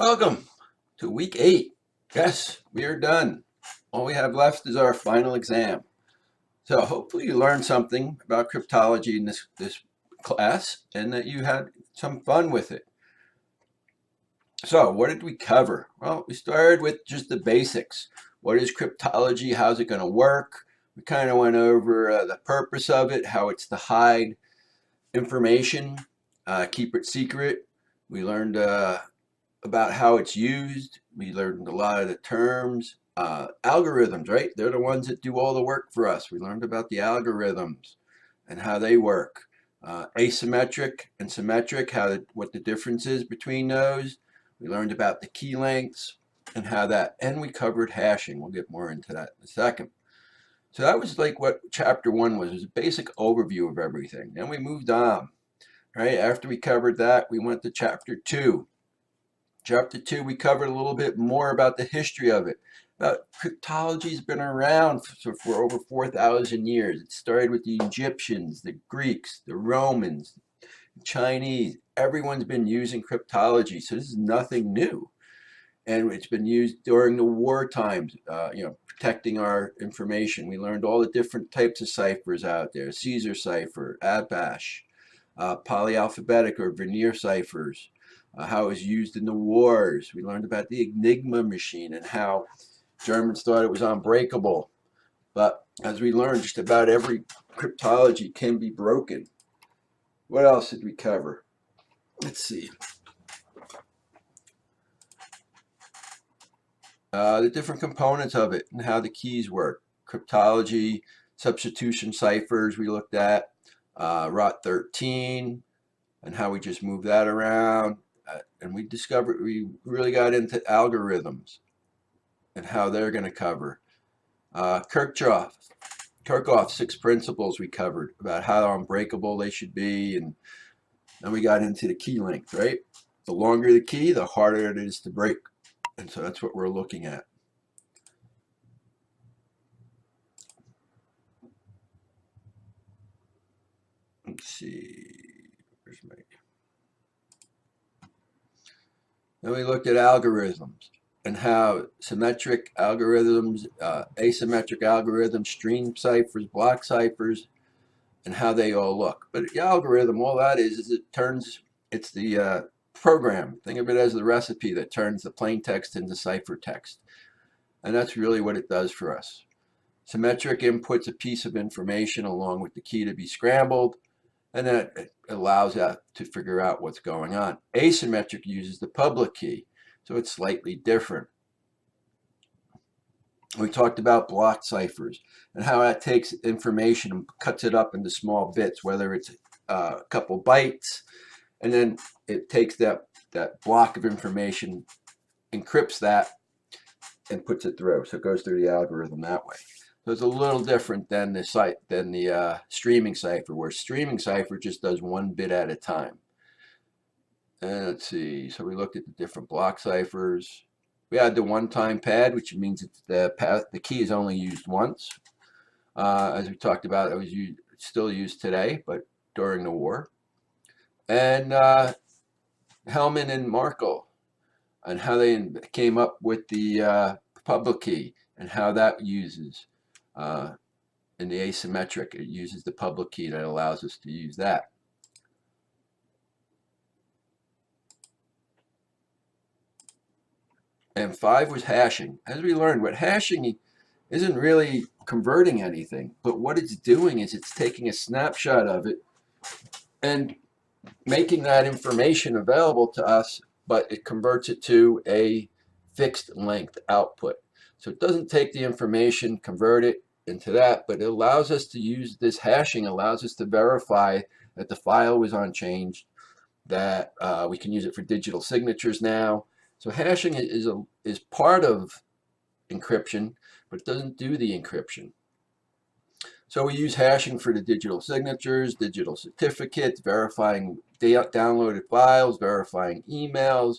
Welcome to week 8. Yes, we are done. All we have left is our final exam. So hopefully you learned something about cryptology in this class and that you had some fun with it. So what did we cover? Well, we started with just the basics. What is cryptology? How's it going to work? We kind of went over the purpose of it, how it's to hide information, keep it secret. We learned about how it's used. We learned a lot of the terms. Algorithms, right? They're the ones that do all the work for us. We learned about the algorithms and how they work. Asymmetric and symmetric, what the difference is between those. We learned about the key lengths and how that, and we covered hashing. We'll get more into that in a second. So that was like what chapter 1 was. It was a basic overview of everything. Then we moved on, right? After we covered that, we went to chapter 2. Chapter 2, we covered a little bit more about the history of it. Cryptology's been around for over 4,000 years. It started with the Egyptians, the Greeks, the Romans, the Chinese. Everyone's been using cryptology, so this is nothing new. And it's been used during the war times, protecting our information. We learned all the different types of ciphers out there: Caesar cipher, Abash, polyalphabetic or Vernier ciphers. How it was used in the wars. We learned about the Enigma machine and how Germans thought it was unbreakable. But as we learned, just about every cryptology can be broken. What else did we cover? Let's see. The different components of it and how the keys work. Cryptology, substitution ciphers we looked at, ROT 13, and how we just move that around. And we really got into algorithms and how they're going to cover. Kirchhoff's 6 principles we covered about how unbreakable they should be. And then we got into the key length, right? The longer the key, the harder it is to break. And so that's what we're looking at. Let's see. Where's my... Then we looked at algorithms and how symmetric algorithms, asymmetric algorithms, stream ciphers, block ciphers, and how they all look. But the algorithm, all that is it's the program. Think of it as the recipe that turns the plain text into ciphertext. And that's really what it does for us. Symmetric inputs a piece of information along with the key to be scrambled, and then it allows us to figure out what's going on. Asymmetric uses the public key, so it's slightly different. We talked about block ciphers and how that takes information and cuts it up into small bits, whether it's a couple bytes, and then it takes that block of information, encrypts that, and puts it through. So it goes through the algorithm that way. So it's a little different than the streaming cipher, where streaming cipher just does 1 bit at a time. And let's see. So we looked at the different block ciphers. We had the one-time pad, which means it's the key is only used once. As we talked about, it was still used today, but during the war. And Hellman and Markle, and how they came up with the public key and how that uses in the asymmetric. It uses the public key that allows us to use that. And 5 was hashing. As we learned, what hashing isn't really converting anything, but what it's doing is it's taking a snapshot of it and making that information available to us, but it converts it to a fixed length output. So it doesn't take the information, convert it into that, but it allows us to use this hashing, allows us to verify that the file was unchanged, that we can use it for digital signatures now. So hashing is part of encryption, but it doesn't do the encryption. So we use hashing for the digital signatures, digital certificates, verifying downloaded files, verifying emails,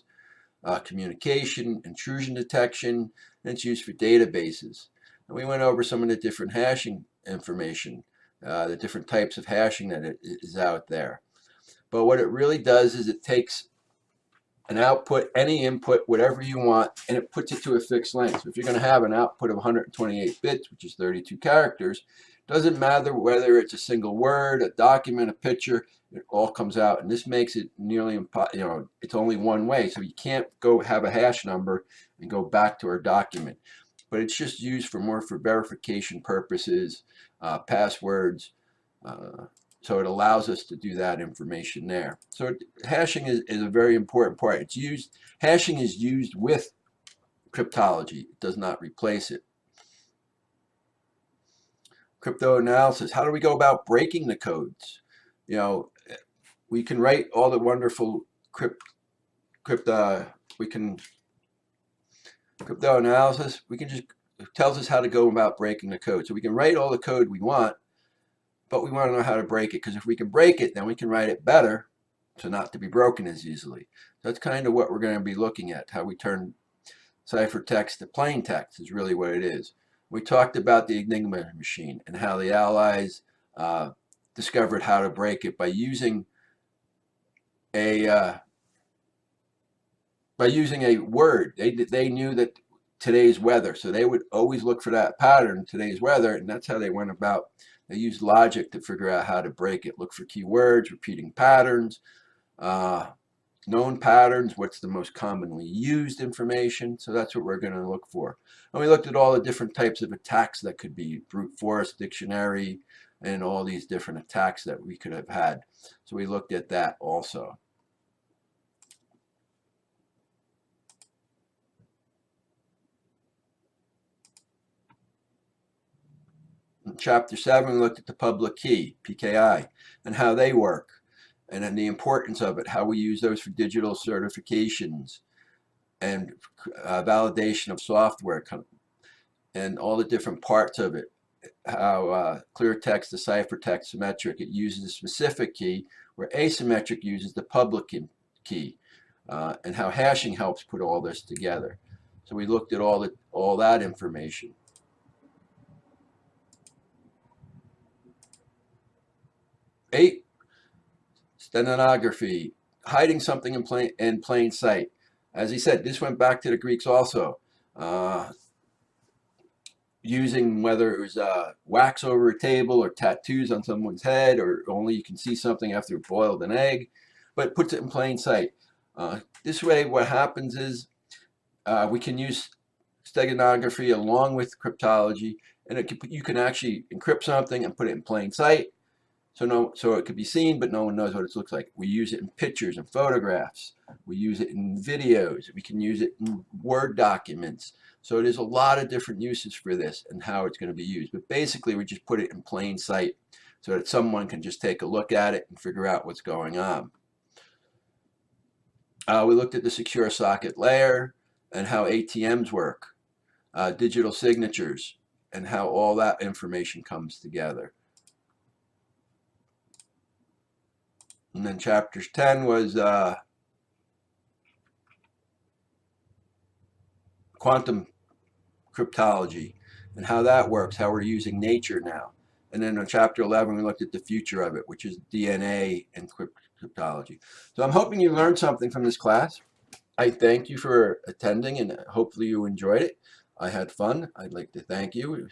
communication, intrusion detection, and it's used for databases. And we went over some of the different hashing information, the different types of hashing that is out there. But what it really does is it takes an output, any input, whatever you want, and it puts it to a fixed length. So if you're going to have an output of 128 bits, which is 32 characters, doesn't matter whether it's a single word, a document, a picture, it all comes out. And this makes it nearly impossible, it's only one way. So you can't go have a hash number and go back to our document. But it's just used for more for verification purposes, passwords, so it allows us to do that information there. So hashing is a very important part. Hashing is used with cryptology. It does not replace it. Cryptanalysis. How do we go about breaking the codes? We can write all the wonderful cryptanalysis. It tells us how to go about breaking the code. So we can write all the code we want, but we want to know how to break it, because if we can break it, then we can write it better, so not to be broken as easily. So that's kind of what we're going to be looking at, how we turn ciphertext to plain text is really what it is. We talked about the Enigma machine and how the Allies discovered how to break it by using a word. They knew that today's weather, so they would always look for that pattern, today's weather, and that's how they went about. They used logic to figure out how to break it. Look for keywords, repeating patterns, known patterns, what's the most commonly used information. So that's what we're going to look for. And we looked at all the different types of attacks that could be brute force, dictionary, and all these different attacks that we could have had. So we looked at that also. In Chapter 7, we looked at the public key, PKI, and how they work, and then the importance of it, how we use those for digital certifications and validation of software, and all the different parts of it. How clear text to ciphertext symmetric, it uses a specific key, where asymmetric uses the public key, and how hashing helps put all this together. So we looked at all that information. 8, stenography, hiding something in plain sight. As he said, this went back to the Greeks also. Using whether it was wax over a table or tattoos on someone's head, or only you can see something after you boiled an egg, but it puts it in plain sight. This way what happens is we can use steganography along with cryptology, and you can actually encrypt something and put it in plain sight, so it could be seen, but no one knows what it looks like. We use it in pictures and photographs. We use it in videos. We can use it in Word documents. So there's a lot of different uses for this and how it's going to be used. But basically, we just put it in plain sight so that someone can just take a look at it and figure out what's going on. We looked at the secure socket layer and how ATMs work, digital signatures, and how all that information comes together. And then chapter 10 was quantum cryptology and how that works, how we're using nature now. And then in chapter 11, we looked at the future of it, which is DNA and cryptology. So I'm hoping you learned something from this class. I thank you for attending, and hopefully you enjoyed it. I had fun. I'd like to thank you.